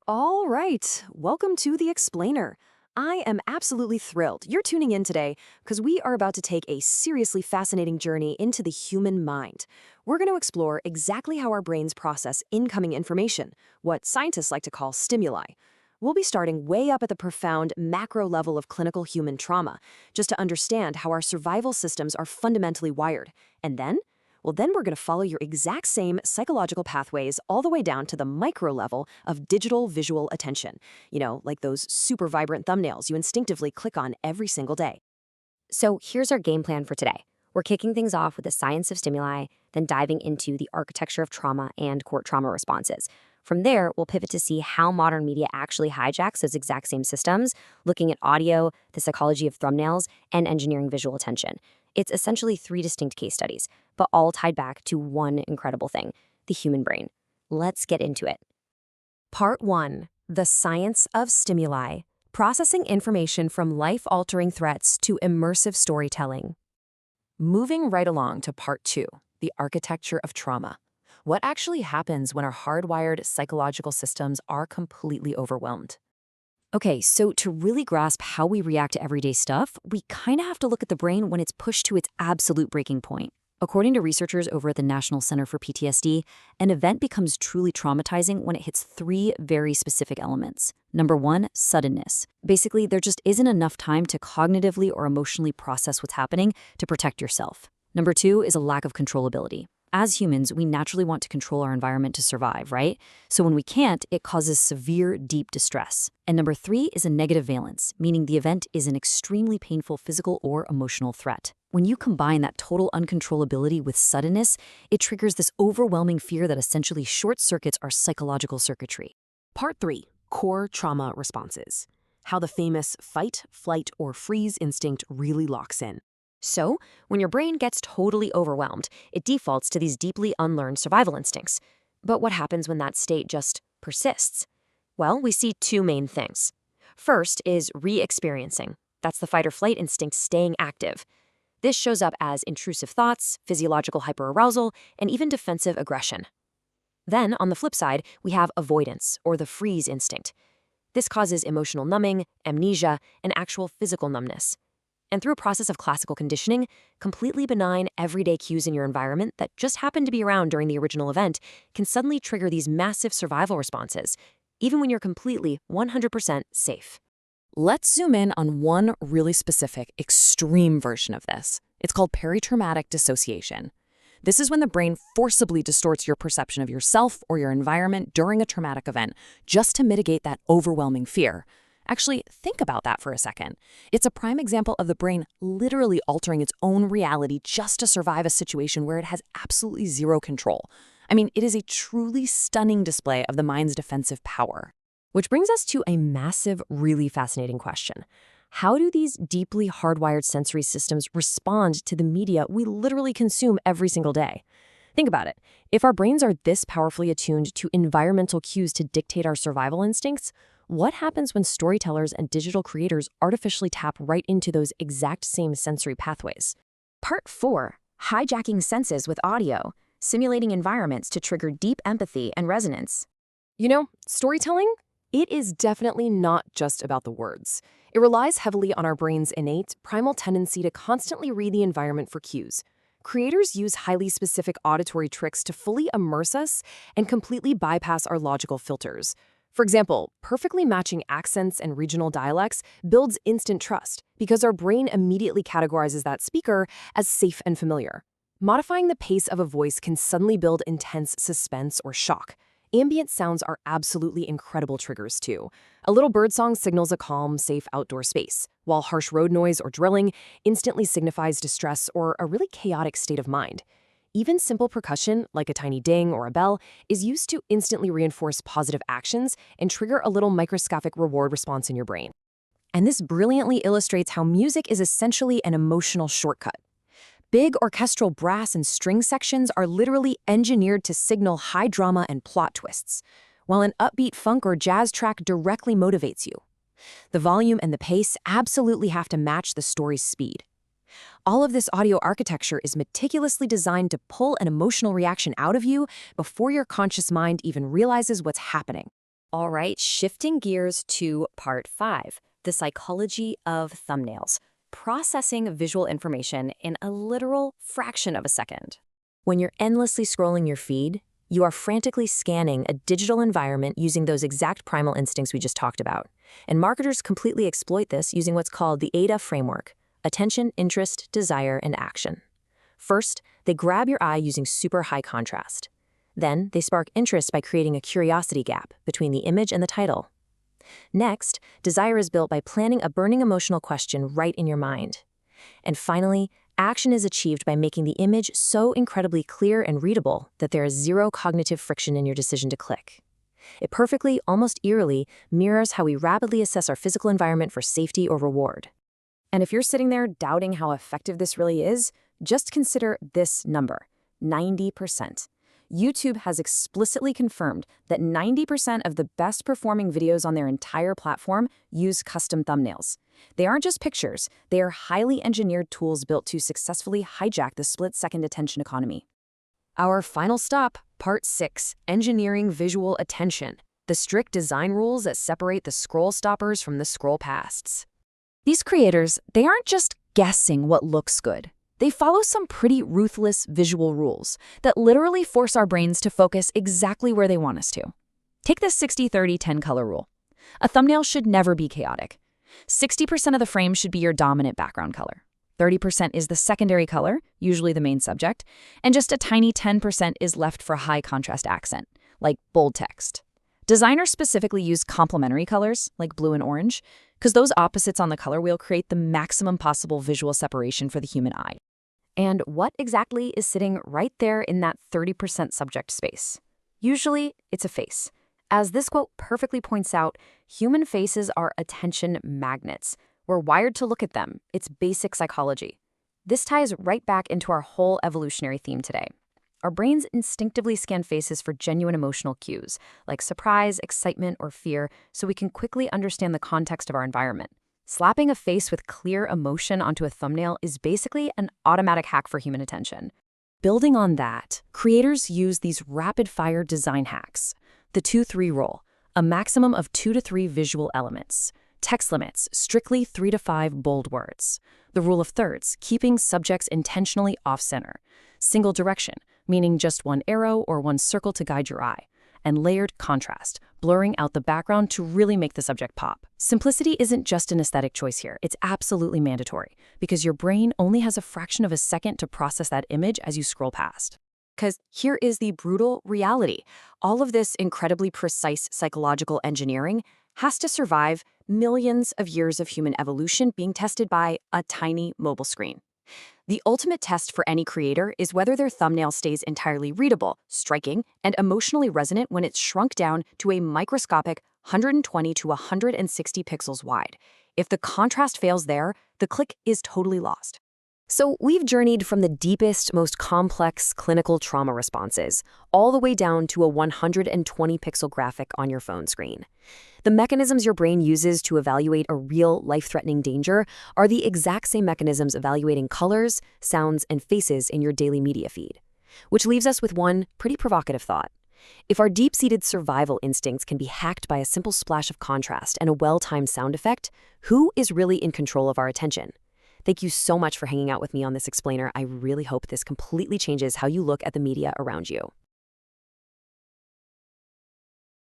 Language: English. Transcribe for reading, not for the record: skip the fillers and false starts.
All right, welcome to The Explainer. I am absolutely thrilled you're tuning in today because we are about to take a seriously fascinating journey into the human mind. We're going to explore exactly how our brains process incoming information, what scientists like to call stimuli. We'll be starting way up at the profound macro level of clinical human trauma, just to understand how our survival systems are fundamentally wired. And then then we're going to follow your exact same psychological pathways all the way down to the micro level of digital visual attention. Like those super vibrant thumbnails you instinctively click on every single day. So here's our game plan for today. We're kicking things off with the science of stimuli, then diving into the architecture of trauma and court trauma responses. From there, we'll pivot to see how modern media actually hijacks those exact same systems, looking at audio, the psychology of thumbnails, and engineering visual attention. It's essentially three distinct case studies, but all tied back to one incredible thing: the human brain. Let's get into it. Part 1. The Science of Stimuli. Processing information from life-altering threats to immersive storytelling. Moving right along to Part 2. The Architecture of Trauma. What actually happens when our hardwired psychological systems are completely overwhelmed? Okay, so to really grasp how we react to everyday stuff, we kind of have to look at the brain when it's pushed to its absolute breaking point. According to researchers over at the National Center for PTSD, an event becomes truly traumatizing when it hits three very specific elements. Number one, suddenness. Basically, there just isn't enough time to cognitively or emotionally process what's happening to protect yourself. Number two is a lack of controllability. As humans, we naturally want to control our environment to survive, right? So when we can't, it causes severe, deep distress. And number three is a negative valence, meaning the event is an extremely painful physical or emotional threat. When you combine that total uncontrollability with suddenness, it triggers this overwhelming fear that essentially short-circuits our psychological circuitry. Part 3. Core trauma responses. How the famous fight, flight, or freeze instinct really locks in. So, when your brain gets totally overwhelmed, it defaults to these deeply unlearned survival instincts. But what happens when that state just persists? Well, we see two main things. First is re-experiencing. That's the fight or flight instinct staying active. This shows up as intrusive thoughts, physiological hyperarousal, and even defensive aggression. Then, on the flip side, we have avoidance, or the freeze instinct. This causes emotional numbing, amnesia, and actual physical numbness. And through a process of classical conditioning, completely benign everyday cues in your environment that just happened to be around during the original event can suddenly trigger these massive survival responses, even when you're completely 100% safe. Let's zoom in on one really specific, extreme version of this. It's called peritraumatic dissociation. This is when the brain forcibly distorts your perception of yourself or your environment during a traumatic event, just to mitigate that overwhelming fear. Actually, think about that for a second. It's a prime example of the brain literally altering its own reality just to survive a situation where it has absolutely zero control. I mean, it is a truly stunning display of the mind's defensive power. Which brings us to a massive, really fascinating question. How do these deeply hardwired sensory systems respond to the media we literally consume every single day? Think about it. If our brains are this powerfully attuned to environmental cues to dictate our survival instincts, what happens when storytellers and digital creators artificially tap right into those exact same sensory pathways? Part 4. Hijacking senses with audio, simulating environments to trigger deep empathy and resonance. Storytelling? It is definitely not just about the words. It relies heavily on our brain's innate, primal tendency to constantly read the environment for cues. Creators use highly specific auditory tricks to fully immerse us and completely bypass our logical filters. For example, perfectly matching accents and regional dialects builds instant trust because our brain immediately categorizes that speaker as safe and familiar. Modifying the pace of a voice can suddenly build intense suspense or shock. Ambient sounds are absolutely incredible triggers too. A little birdsong signals a calm, safe outdoor space, while harsh road noise or drilling instantly signifies distress or a really chaotic state of mind. Even simple percussion, like a tiny ding or a bell, is used to instantly reinforce positive actions and trigger a little microscopic reward response in your brain. And this brilliantly illustrates how music is essentially an emotional shortcut. Big orchestral brass and string sections are literally engineered to signal high drama and plot twists, while an upbeat funk or jazz track directly motivates you. The volume and the pace absolutely have to match the story's speed. All of this audio architecture is meticulously designed to pull an emotional reaction out of you before your conscious mind even realizes what's happening. All right, shifting gears to part 5, the psychology of thumbnails, processing visual information in a literal fraction of a second. When you're endlessly scrolling your feed, you are frantically scanning a digital environment using those exact primal instincts we just talked about. And marketers completely exploit this using what's called the AIDA framework: attention, interest, desire, and action. First, they grab your eye using super high contrast. Then, they spark interest by creating a curiosity gap between the image and the title. Next, desire is built by planting a burning emotional question right in your mind. And finally, action is achieved by making the image so incredibly clear and readable that there is zero cognitive friction in your decision to click. It perfectly, almost eerily, mirrors how we rapidly assess our physical environment for safety or reward. And if you're sitting there doubting how effective this really is, just consider this number: 90%. YouTube has explicitly confirmed that 90% of the best performing videos on their entire platform use custom thumbnails. They aren't just pictures, they are highly engineered tools built to successfully hijack the split-second attention economy. Our final stop, part 6, engineering visual attention, the strict design rules that separate the scroll stoppers from the scroll pasts. These creators, they aren't just guessing what looks good. They follow some pretty ruthless visual rules that literally force our brains to focus exactly where they want us to. Take this 60-30-10 color rule. A thumbnail should never be chaotic. 60% of the frame should be your dominant background color. 30% is the secondary color, usually the main subject, and just a tiny 10% is left for high contrast accent, like bold text. Designers specifically use complementary colors, like blue and orange, because those opposites on the color wheel create the maximum possible visual separation for the human eye. And what exactly is sitting right there in that 30% subject space? Usually, it's a face. As this quote perfectly points out, human faces are attention magnets. We're wired to look at them. It's basic psychology. This ties right back into our whole evolutionary theme today. Our brains instinctively scan faces for genuine emotional cues, like surprise, excitement, or fear, so we can quickly understand the context of our environment. Slapping a face with clear emotion onto a thumbnail is basically an automatic hack for human attention. Building on that, creators use these rapid-fire design hacks. The 2-3 rule, a maximum of 2 to 3 visual elements. Text limits, strictly 3 to 5 bold words. The rule of thirds, keeping subjects intentionally off-center. Single direction, meaning just one arrow or one circle to guide your eye. And layered contrast, blurring out the background to really make the subject pop. Simplicity isn't just an aesthetic choice here, it's absolutely mandatory, because your brain only has a fraction of a second to process that image as you scroll past. Because here is the brutal reality. All of this incredibly precise psychological engineering has to survive millions of years of human evolution being tested by a tiny mobile screen. The ultimate test for any creator is whether their thumbnail stays entirely readable, striking, and emotionally resonant when it's shrunk down to a microscopic 120 to 160 pixels wide. If the contrast fails there, the click is totally lost. So we've journeyed from the deepest, most complex clinical trauma responses, all the way down to a 120 pixel graphic on your phone screen. The mechanisms your brain uses to evaluate a real life-threatening danger are the exact same mechanisms evaluating colors, sounds, and faces in your daily media feed. Which leaves us with one pretty provocative thought. If our deep-seated survival instincts can be hacked by a simple splash of contrast and a well-timed sound effect, who is really in control of our attention? Thank you so much for hanging out with me on this explainer. I really hope this completely changes how you look at the media around you.